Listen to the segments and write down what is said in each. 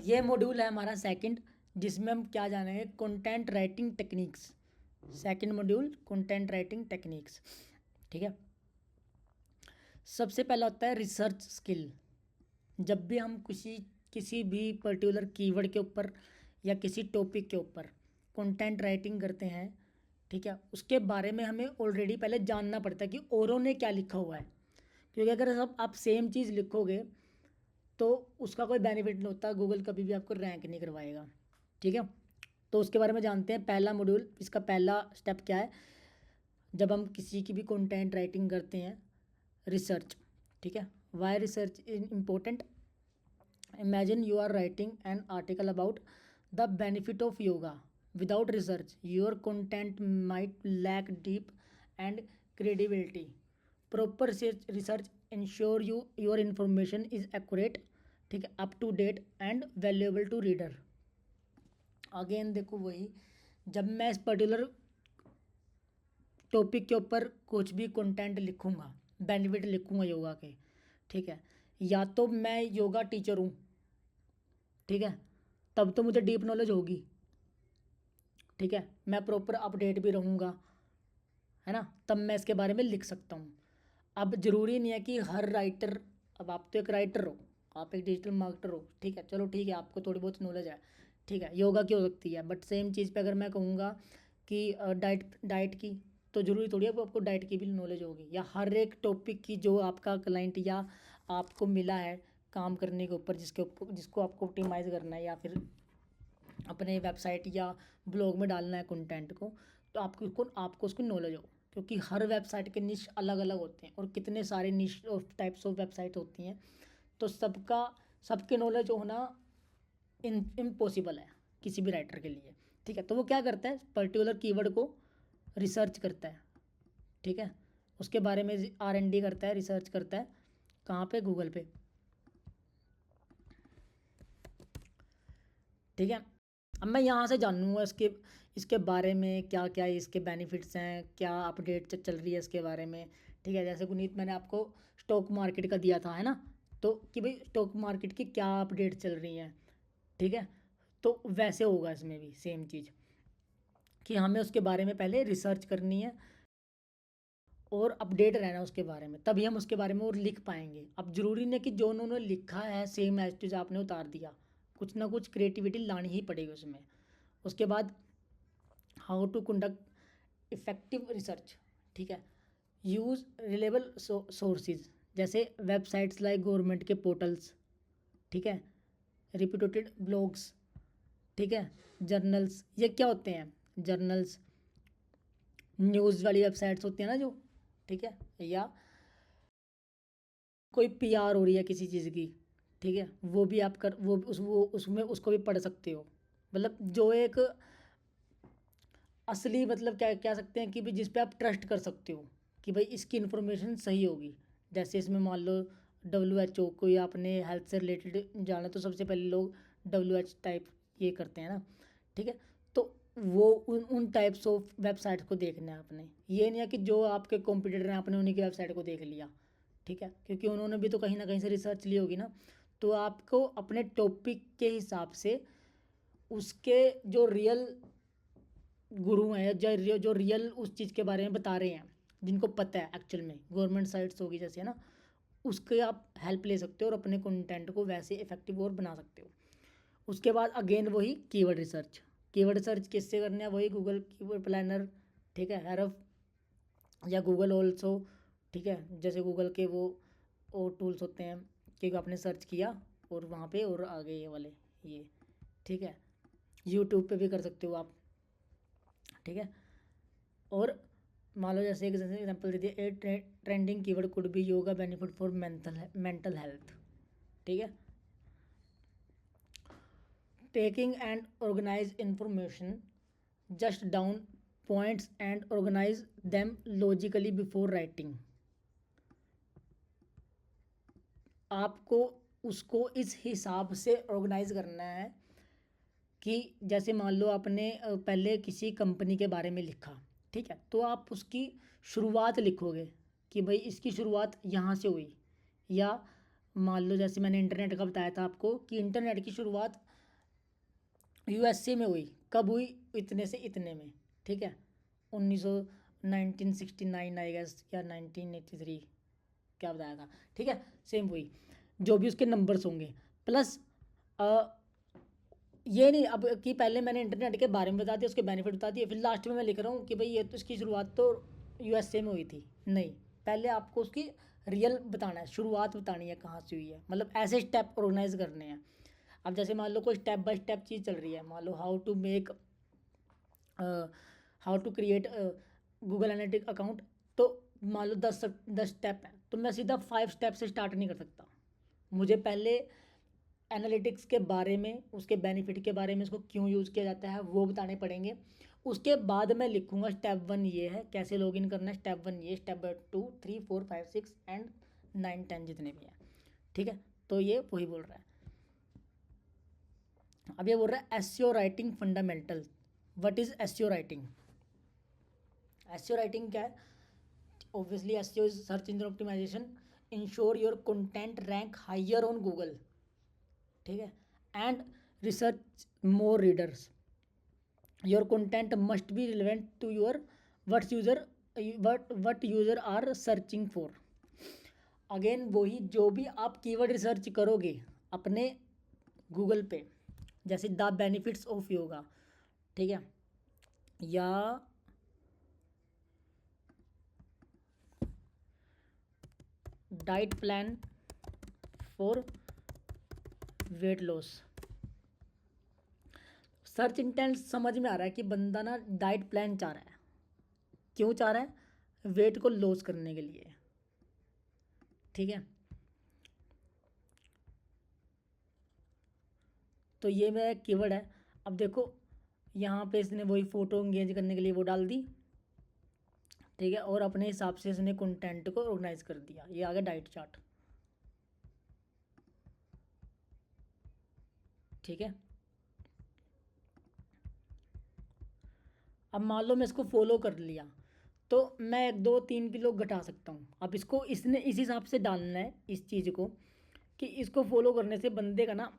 ये मॉड्यूल है हमारा सेकंड, जिसमें हम क्या जानेंगे, content writing techniques. Second module content writing techniques, ठीक है। सबसे पहला होता है रिसर्च स्किल। जब भी हम किसी भी पर्टिकुलर कीवर्ड के ऊपर या किसी टॉपिक के ऊपर कंटेंट राइटिंग करते हैं, ठीक है, उसके बारे में हमें ऑलरेडी पहले जानना पड़ता है कि औरों ने क्या लिखा हुआ है। क्योंकि अगर सब आप सेम चीज़ लिखोगे तो उसका कोई बेनिफिट नहीं होता, गूगल कभी भी आपको रैंक नहीं करवाएगा, ठीक है। तो उसके बारे में जानते हैं। पहला मॉड्यूल, इसका पहला स्टेप क्या है, जब हम किसी की भी कंटेंट राइटिंग करते हैं, रिसर्च, ठीक है। Why research is important. Imagine you are writing an article about the benefit of yoga. Without research your content might lack deep and credibility. Proper research ensure your information is accurate, ठीक है, up to date and valuable to reader. Again देखो वही, जब मैं इस particular topic के ऊपर कुछ भी कंटेंट लिखूंगा, बेनिफिट लिखूंगा योगा के, ठीक है, या तो मैं योगा टीचर हूँ, ठीक है, तब तो मुझे डीप नॉलेज होगी, ठीक है, मैं प्रॉपर अपडेट भी रहूँगा, है ना, तब मैं इसके बारे में लिख सकता हूँ। अब ज़रूरी नहीं है कि हर राइटर, अब आप तो एक राइटर हो, आप एक डिजिटल मार्केटर हो, ठीक है, चलो ठीक है, आपको थोड़ी बहुत नॉलेज है, ठीक है, योगा की हो सकती है, बट सेम चीज़ पे अगर मैं कहूँगा कि डाइट की, तो ज़रूरी थोड़ी है आपको डाइट की भी नॉलेज होगी, या हर एक टॉपिक की जो आपका क्लाइंट या आपको मिला है काम करने के ऊपर, जिसको आपको ऑप्टिमाइज़ करना है या फिर अपने वेबसाइट या ब्लॉग में डालना है कंटेंट को, तो आपको उसकी नॉलेज हो। क्योंकि हर वेबसाइट के निश अलग अलग होते हैं और कितने सारे निश और टाइप्स ऑफ वेबसाइट होती हैं, तो सबके नॉलेज होना इम्पॉसिबल है किसी भी राइटर के लिए, ठीक है। तो वो क्या करता है, पर्टिकुलर कीवर्ड को रिसर्च करता है, ठीक है, उसके बारे में R&D करता है, रिसर्च करता है, कहाँ पे, गूगल पे, ठीक है। अब मैं यहाँ से जानूँगा इसके बारे में क्या क्या इसके बेनिफिट्स हैं, क्या अपडेट चल रही है इसके बारे में, ठीक है। जैसे गुनीत मैंने आपको स्टॉक मार्केट का दिया था, है ना, तो कि भाई स्टॉक मार्केट की क्या अपडेट चल रही हैं, ठीक है। तो वैसे होगा इसमें भी सेम चीज़, कि हमें उसके बारे में पहले रिसर्च करनी है और अपडेट रहना उसके बारे में, तभी हम उसके बारे में और लिख पाएंगे। अब ज़रूरी नहीं कि जो उन्होंने लिखा है सेम एज टीज आपने उतार दिया, कुछ ना कुछ क्रिएटिविटी लानी ही पड़ेगी उसमें। उसके बाद how to conduct effective research, ठीक है, यूज़ रिलेबल सोर्सेज, जैसे वेबसाइट्स लाइक गवर्नमेंट के पोर्टल्स, ठीक है, रिप्यूटेड ब्लॉग्स, ठीक है, जर्नल्स, ये क्या होते हैं, जर्नल्स, न्यूज़ वाली वेबसाइट्स होती हैं ना जो, ठीक है, या कोई PR हो रही है किसी चीज़ की, ठीक है, वो भी आप कर वो उसमें उसको भी पढ़ सकते हो। मतलब जो एक असली, मतलब क्या कह सकते हैं कि भाई जिस पे आप ट्रस्ट कर सकते हो कि भाई इसकी इन्फॉर्मेशन सही होगी। जैसे इसमें मान लो WHO, कोई आपने हेल्थ से रिलेटेड जाना, तो सबसे पहले लोग WHO टाइप ये करते हैं ना, ठीक है। तो वो उन टाइप्स ऑफ वेबसाइट को देखना है आपने, ये नहीं है कि जो आपके कॉम्पिटिटर हैं आपने उन्हीं की वेबसाइट को देख लिया, ठीक है, क्योंकि उन्होंने भी तो कहीं ना कहीं से रिसर्च ली होगी ना। तो आपको अपने टॉपिक के हिसाब से उसके जो रियल गुरु हैं, जो रियल उस चीज़ के बारे में बता रहे हैं, जिनको पता है एक्चुअल में, गवर्नमेंट साइट्स होगी जैसे, है ना, उसके आप हेल्प ले सकते हो और अपने कंटेंट को वैसे इफेक्टिव और बना सकते हो। उसके बाद अगेन वही कीवर्ड रिसर्च। कीवर्ड रिसर्च किससे करना है, वही गूगल कीवर्ड प्लानर, ठीक है, हैरफ या गूगल ऑल्सो, ठीक है, जैसे गूगल के वो और टूल्स होते हैं कि आपने सर्च किया और वहाँ पे और आ गए ये वाले, ये, ठीक है। यूट्यूब पे भी कर सकते हो आप, ठीक है। और मान लो जैसे एक एग्जांपल दे दिया, a trending keyword could be yoga benefit for mental health, ठीक है। Taking and organize information, just down points and organize them logically before writing. आपको उसको इस हिसाब से ऑर्गेनाइज करना है कि जैसे मान लो आपने पहले किसी कंपनी के बारे में लिखा, ठीक है, तो आप उसकी शुरुआत लिखोगे कि भाई इसकी शुरुआत यहाँ से हुई। या मान लो जैसे मैंने इंटरनेट का बताया था आपको कि इंटरनेट की शुरुआत यूएसए में हुई, कब हुई, इतने से इतने में, ठीक है, 1969 आई गेस या 1983, क्या बताया था, ठीक है, सेम वही, जो भी उसके नंबर्स होंगे प्लस ये नहीं अब कि पहले मैंने इंटरनेट के बारे में बता दिया, उसके बेनिफिट बता दिए, फिर लास्ट में मैं लिख रहा हूँ कि भाई ये तो इसकी शुरुआत तो यूएसए में हुई थी, नहीं, पहले आपको उसकी रियल बताना है, शुरुआत बतानी है कहाँ से हुई है, मतलब ऐसे स्टेप ऑर्गेनाइज करने हैं। अब जैसे मान लो कोई स्टेप बाय स्टेप चीज़ चल रही है, मान लो how to create Google analytic account, तो मान लो 10 स्टेप है, तो मैं सीधा 5 स्टेप से स्टार्ट नहीं कर सकता, मुझे पहले एनालिटिक्स के बारे में, उसके बेनिफिट के बारे में, उसको क्यों यूज़ किया जाता है वो बताने पड़ेंगे। उसके बाद मैं लिखूंगा स्टेप 1 ये है, कैसे लॉगिन करना है, स्टेप 1 ये, स्टेप 2 3 4 5 6 एंड 9 10 जितने भी हैं, ठीक है, तो ये वही बोल रहा है। अब ये बोल रहा है SEO writing fundamental. What is SEO writing? SEO writing क्या है? Obviously SEO is search engine optimization, ensure your content rank higher on Google, ठीक है, and research more readers, your content must be relevant to your what user are searching for. Again वही, जो भी आप keyword research करोगे अपने Google पे, जैसे द बेनिफिट्स ऑफ योगा, ठीक है, या diet plan for weight loss, search intent समझ में आ रहा है कि बंदा ना डाइट प्लान चाह रहा है, क्यों चाह रहा है? वेट को लॉस करने के लिए, ठीक है, तो ये मेरा कीवर्ड है। अब देखो यहाँ पे इसने वही फ़ोटो एंगेज करने के लिए वो डाल दी, ठीक है, और अपने हिसाब से इसने कंटेंट को ऑर्गेनाइज कर दिया, ये आ गया डाइट चार्ट, ठीक है। अब मान लो मैं इसको फॉलो कर लिया, तो मैं 2-3 किलो घटा सकता हूँ। अब इसको इसने इस हिसाब से डालना है इस चीज़ को, कि इसको फॉलो करने से बंदे का ना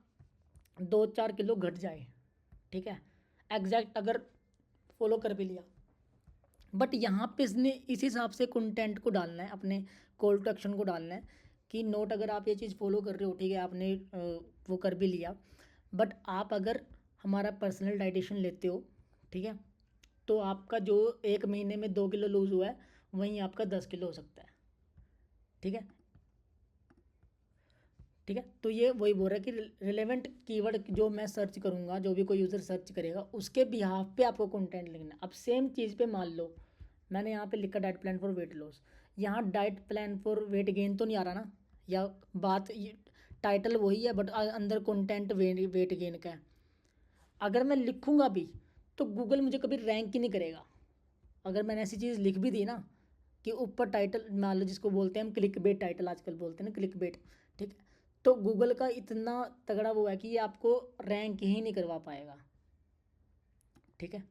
2-4 किलो घट जाए, ठीक है, एग्जैक्ट अगर फॉलो कर भी लिया, बट यहाँ पे इसने इस हिसाब से कंटेंट को डालना है, अपने कॉल टू एक्शन को डालना है कि नोट अगर आप ये चीज़ फॉलो कर रहे हो, ठीक है, आपने वो कर भी लिया, बट आप अगर हमारा पर्सनल डाइटेशन लेते हो, ठीक है, तो आपका जो 1 महीने में 2 किलो लूज़ हुआ है, वहीं आपका 10 किलो हो सकता है, ठीक है, ठीक है, तो ये वही बोल रहा है कि रिलेवेंट कीवर्ड जो मैं सर्च करूँगा, जो भी कोई यूज़र सर्च करेगा उसके बिहाफ पे आपको कंटेंट लिखना है। अब सेम चीज़ पे मान लो मैंने यहाँ पे लिखा diet plan for weight loss, यहाँ diet plan for weight gain तो नहीं आ रहा ना, या बात टाइटल वही है बट अंदर कंटेंट वेट गेन का है। अगर मैं लिखूँगा भी तो गूगल मुझे कभी रैंक ही नहीं करेगा। अगर मैंने ऐसी चीज़ लिख भी दी ना कि ऊपर टाइटल मान लो, जिसको बोलते हैं हम क्लिक बेट टाइटल, आजकल बोलते हैं ना क्लिक बेट, ठीक है, तो गूगल का इतना तगड़ा वो है कि ये आपको रैंक ही नहीं करवा पाएगा, ठीक है।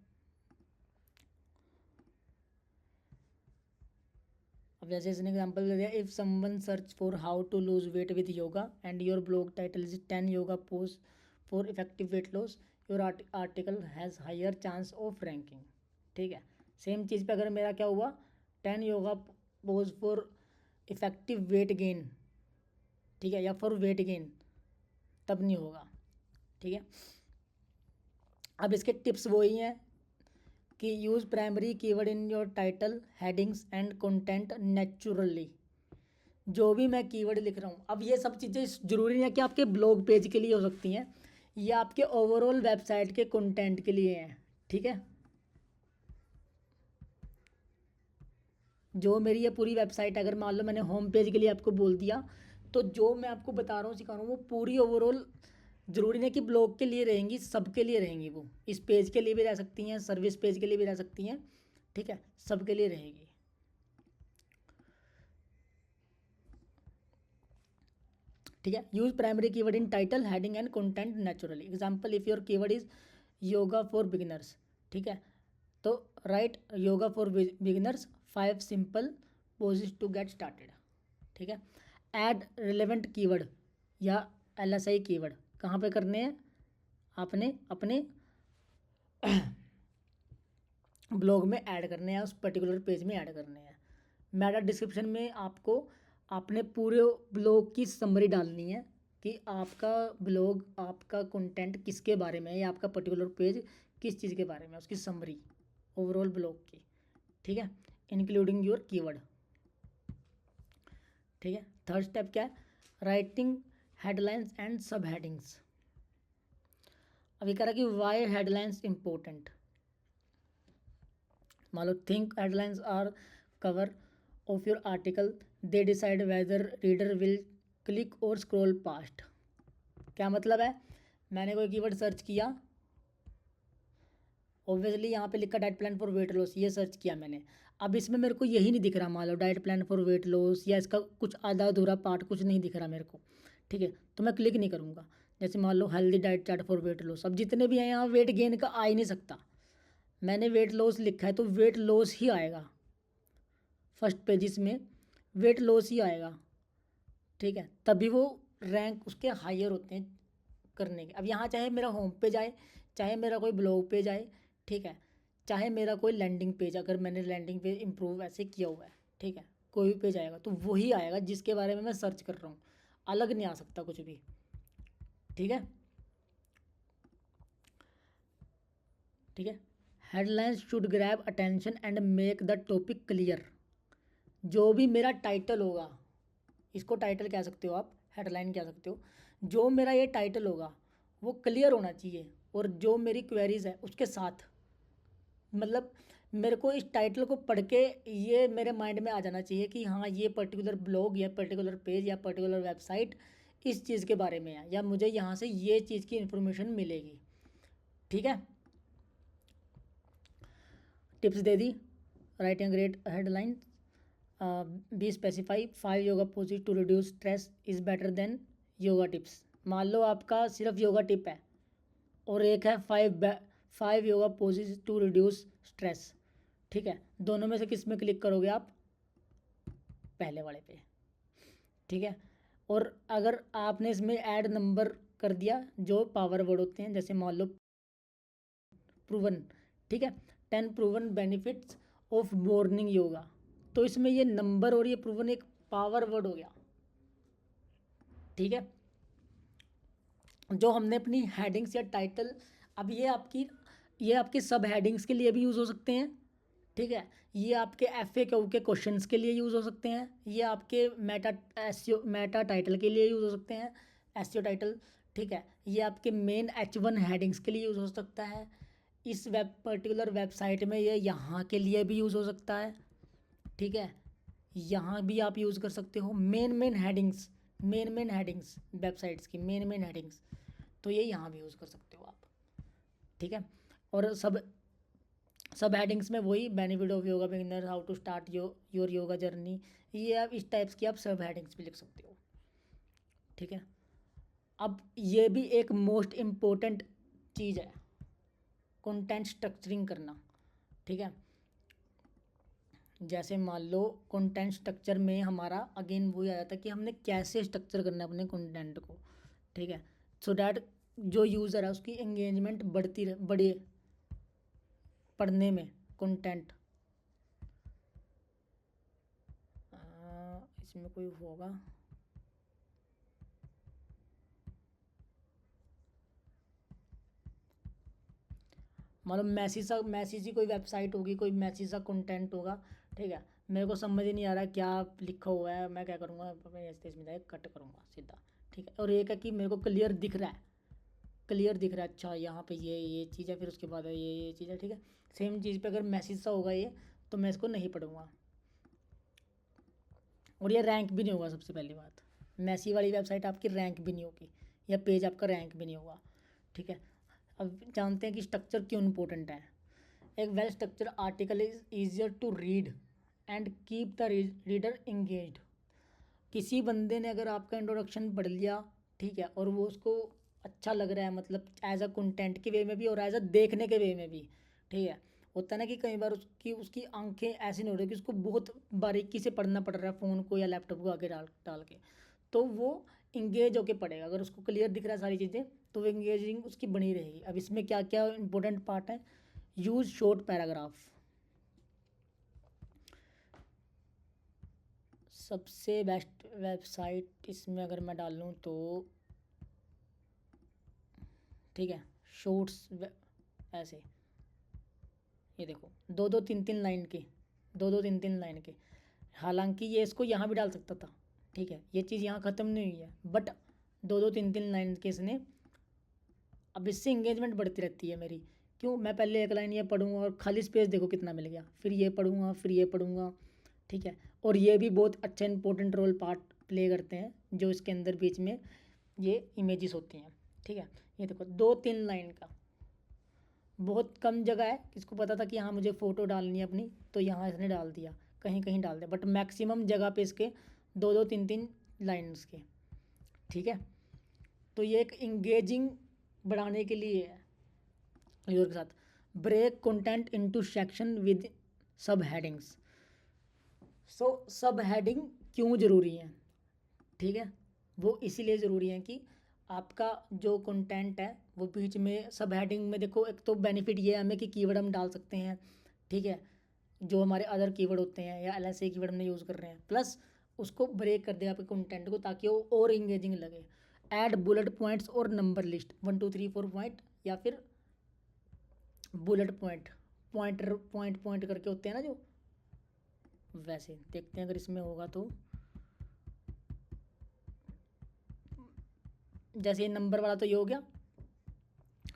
अब जैसे इसने एग्जांपल दे दिया, if someone search for how to lose weight with yoga and your blog title is 10 yoga post for effective weight loss, your article has higher chance of ranking, ठीक है। सेम चीज़ पे अगर मेरा क्या हुआ, 10 yoga pose for effective weight gain, ठीक है, या फॉर वेट गेन, तब नहीं होगा, ठीक है। अब इसके टिप्स वही हैं कि use primary keyword in your title headings and content naturally. जो भी मैं कीवर्ड लिख रहा हूँ, अब ये सब चीज़ें ज़रूरी नहीं है कि आपके ब्लॉग पेज के लिए हो सकती हैं, ये आपके ओवरऑल वेबसाइट के कंटेंट के लिए हैं, ठीक है। जो मेरी ये पूरी वेबसाइट, अगर मान लो मैंने होम पेज के लिए आपको बोल दिया, तो जो मैं आपको बता रहा हूँ सिखा रहा हूँ वो पूरी ओवरऑल ज़रूरी नहीं कि ब्लॉग के लिए रहेंगी, सबके लिए रहेंगी, वो इस पेज के लिए भी रह सकती हैं, सर्विस पेज के लिए भी रह सकती हैं, ठीक है, सबके लिए रहेगी, ठीक है। Use primary keyword in title heading and content naturally. Example, if your keyword is yoga for beginners, ठीक है, तो write yoga for beginners 5 simple poses to get started, ठीक है। ऐड रिलेवेंट कीवर्ड या LSI कीवर्ड कहाँ पे करने हैं? आपने अपने ब्लॉग में ऐड करने हैं, उस पर्टिकुलर पेज में ऐड करने हैं। मेटा डिस्क्रिप्शन में आपको अपने पूरे ब्लॉग की समरी डालनी है कि आपका ब्लॉग, आपका कंटेंट किसके बारे में है, या आपका पर्टिकुलर पेज किस चीज़ के बारे में है, उसकी समरी ओवरऑल ब्लॉग की। ठीक है, इंक्लूडिंग योर कीवर्ड। ठीक है, थर्ड स्टेप क्या है? Writing headlines and subheadings. अभी कह रहा कि वाई हेडलाइंस इंपॉर्टेंट। मान लो think headlines are cover of your article, they decide whether reader will click और स्क्रॉल पास्ट। क्या मतलब है? मैंने कोई कीवर्ड सर्च किया, ऑब्वियसली यहाँ पे लिखा diet plan for weight loss, ये सर्च किया मैंने। अब इसमें मेरे को यही नहीं दिख रहा, मान लो diet plan for weight loss, या इसका कुछ आधा अधूरा पार्ट कुछ नहीं दिख रहा मेरे को। ठीक है, तो मैं क्लिक नहीं करूँगा। जैसे मान लो healthy diet chart for weight loss, अब जितने भी हैं यहाँ वेट गेन का आ ही नहीं सकता। मैंने वेट लॉस लिखा है तो वेट लॉस ही आएगा, फर्स्ट पेजिस में वेट लॉस ही आएगा। ठीक है, तभी वो रैंक उसके हायर होते हैं करने के। अब यहाँ चाहे मेरा होम पेज आए, चाहे मेरा कोई ब्लॉग पेज आए, ठीक है, चाहे मेरा कोई लैंडिंग पेज, अगर मैंने लैंडिंग पेज इंप्रूव ऐसे किया हुआ है, ठीक है, कोई भी पेज आएगा तो वही आएगा जिसके बारे में मैं सर्च कर रहा हूँ, अलग नहीं आ सकता कुछ भी। ठीक है, ठीक है। Headlines should grab attention and make the topic clear. जो भी मेरा टाइटल होगा, इसको टाइटल कह सकते हो आप, हेडलाइन कह सकते हो, जो मेरा ये टाइटल होगा वो क्लियर होना चाहिए, और जो मेरी क्वेरीज है उसके साथ, मतलब मेरे को इस टाइटल को पढ़ के ये मेरे माइंड में आ जाना चाहिए कि हाँ ये पर्टिकुलर ब्लॉग या पर्टिकुलर पेज या पर्टिकुलर वेबसाइट इस चीज़ के बारे में है, या मुझे यहाँ से ये चीज़ की इन्फॉर्मेशन मिलेगी। ठीक है, टिप्स दे दी। Writing great headline, be specify 5 yoga poses to reduce stress is better than yoga tips. मान लो आपका सिर्फ योगा टिप है और एक है 5 yoga poses to reduce stress. ठीक है, दोनों में से किस में क्लिक करोगे आप? पहले वाले पे। ठीक है, और अगर आपने इसमें ऐड नंबर कर दिया जो पावर वर्ड होते हैं, जैसे मान लो प्रूवन, ठीक है, 10 proven benefits of morning yoga, तो इसमें ये नंबर और ये प्रूवन एक पावर वर्ड हो गया। ठीक है, जो हमने अपनी हेडिंग्स या टाइटल, अब ये आपकी सब हेडिंग्स के लिए भी यूज़ हो सकते हैं। ठीक है, ये आपके FAQ के क्वेश्चंस के लिए यूज़ हो सकते हैं, ये आपके मेटा टाइटल के लिए यूज़ हो सकते हैं, SEO टाइटल। ठीक है, ये आपके मेन H1 हेडिंग्स के लिए यूज़ हो सकता है। इस पर्टिकुलर वेबसाइट में ये यहाँ के लिए भी यूज़ हो सकता है। ठीक है, यहाँ भी आप यूज़ कर सकते हो मेन हेडिंग्स वेबसाइट्स की मेन हेडिंग्स, तो ये यहाँ भी यूज़ कर सकते हो आप। ठीक है, और सब हेडिंग्स में वही benefit of yoga beginner, how to start your yoga journey, ये आप इस टाइप्स की आप सब हेडिंग्स भी लिख सकते हो। ठीक है, अब ये भी एक मोस्ट इम्पोर्टेंट चीज़ है, कंटेंट स्ट्रक्चरिंग करना। ठीक है, जैसे मान लो कंटेंट स्ट्रक्चर में हमारा अगेन वही आ जाता है कि हमने कैसे स्ट्रक्चर करना है अपने कंटेंट को। ठीक है, सो डैट जो यूज़र है उसकी एंगेजमेंट बढ़े पढ़ने में कंटेंट। इसमें कोई होगा, मान लो मैसी सी कोई वेबसाइट होगी, कोई मैसी सा कंटेंट होगा। ठीक है, मेरे को समझ ही नहीं आ रहा क्या लिखा हुआ है, मैं क्या करूँगा, ऐसे इसमें जाके कट करूँगा सीधा। ठीक है, और एक है कि मेरे को क्लियर दिख रहा है, अच्छा यहाँ पे ये चीज़ है, फिर उसके बाद ये चीज़ है। ठीक है, सेम चीज़ पे अगर मैसेज सा होगा ये, तो मैं इसको नहीं पढ़ूँगा, और ये रैंक भी नहीं होगा। सबसे पहली बात, मैसी वाली वेबसाइट आपकी रैंक भी नहीं होगी, या पेज आपका रैंक भी नहीं होगा। ठीक है, अब जानते हैं कि स्ट्रक्चर क्यों इम्पोर्टेंट है। एक well structure article is easier to read and keep the reader engaged. किसी बंदे ने अगर आपका इंट्रोडक्शन पढ़ लिया, ठीक है, और वो उसको अच्छा लग रहा है, मतलब एज अ कंटेंट के वे में भी और एज अ देखने के वे में भी। ठीक है, होता है ना कि कई बार उसकी उसकी आंखें ऐसी नहीं हो रही कि उसको बहुत बारीकी से पढ़ना पड़ रहा है फ़ोन को या लैपटॉप को आगे डाल डाल के, तो वो इंगेज होके पढ़ेगा। अगर उसको क्लियर दिख रहा है सारी चीज़ें, तो वो इंगेजिंग उसकी बनी रहेगी। अब इसमें क्या क्या इंपॉर्टेंट पार्ट है, यूज़ शॉर्ट पैराग्राफ। सबसे बेस्ट वेबसाइट इसमें अगर मैं डालूँ तो ठीक है, शॉर्ट्स ऐसे, ये देखो 2-2 3-3 लाइन के, 2-2 3-3 लाइन के। हालांकि ये इसको यहाँ भी डाल सकता था, ठीक है, ये चीज़ यहाँ ख़त्म नहीं हुई है, बट 2-2 3-3 लाइन के इसने। अब इससे इंगेजमेंट बढ़ती रहती है मेरी। क्यों, मैं पहले एक लाइन ये पढ़ूँगा और खाली स्पेस देखो कितना मिल गया, फिर ये पढ़ूँगा, फिर ये पढ़ूँगा, ठीक है। और ये भी बहुत अच्छा इंपॉर्टेंट रोल पार्ट प्ले करते हैं, जो इसके अंदर बीच में ये इमेजेस होती हैं, ठीक है। ये देखो 2-3 लाइन का, बहुत कम जगह है, किसको पता था कि हाँ मुझे फ़ोटो डालनी है अपनी, तो यहाँ इसने डाल दिया, कहीं कहीं डाल दिया, बट मैक्सिमम जगह पे इसके 2-2 3-3 लाइन्स के, ठीक है। तो ये एक इंगेजिंग बढ़ाने के लिए है। यूज़र के साथ break content into section with subheadings. So subheading क्यों ज़रूरी है, ठीक है, वो इसीलिए ज़रूरी है कि आपका जो कंटेंट है वो बीच में सब हेडिंग में, देखो एक तो बेनिफिट ये है हमें कि कीवर्ड हम डाल सकते हैं, ठीक है, जो हमारे अदर कीवर्ड होते हैं या LSA कीवर्ड हमने यूज़ कर रहे हैं, प्लस उसको ब्रेक कर दे आपके कंटेंट को, ताकि वो और इंगेजिंग लगे। ऐड बुलेट पॉइंट्स और नंबर लिस्ट 1 2 3 4 पॉइंट, या फिर bullet point, pointer point point करके होते हैं ना जो, वैसे देखते हैं अगर इसमें होगा तो। जैसे ये नंबर वाला तो ये हो गया,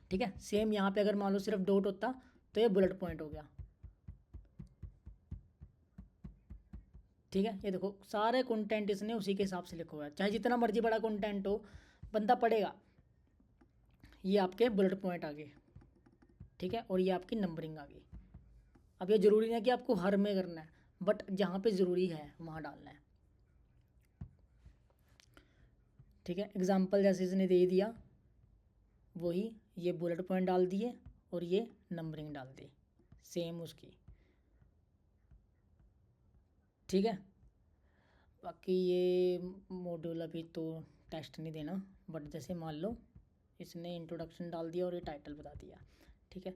ठीक है। सेम यहाँ पे अगर मान लो सिर्फ डॉट होता तो ये बुलेट पॉइंट हो गया, ठीक है। ये देखो सारे कंटेंट इसने उसी के हिसाब से लिखा हुआ है, चाहे जितना मर्जी बड़ा कंटेंट हो बंदा पढ़ेगा। ये आपके बुलेट पॉइंट आ गए, ठीक है, और ये आपकी नंबरिंग आ गई। अब ये ज़रूरी नहीं है कि आपको हर में करना है, बट जहाँ पे ज़रूरी है वहाँ डालना है, ठीक है। एग्जाम्पल जैसे इसने दे दिया, वही ये बुलेट पॉइंट डाल दिए और ये नंबरिंग डाल दी सेम उसकी, ठीक है। बाकी ये मॉड्यूल अभी तो टेस्ट नहीं देना, बट जैसे मान लो इसने इंट्रोडक्शन डाल दिया और ये टाइटल बता दिया, ठीक है।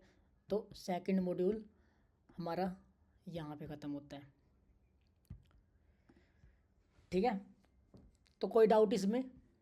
तो सेकंड मॉड्यूल हमारा यहाँ पे ख़त्म होता है, ठीक है। तो कोई डाउट इसमें?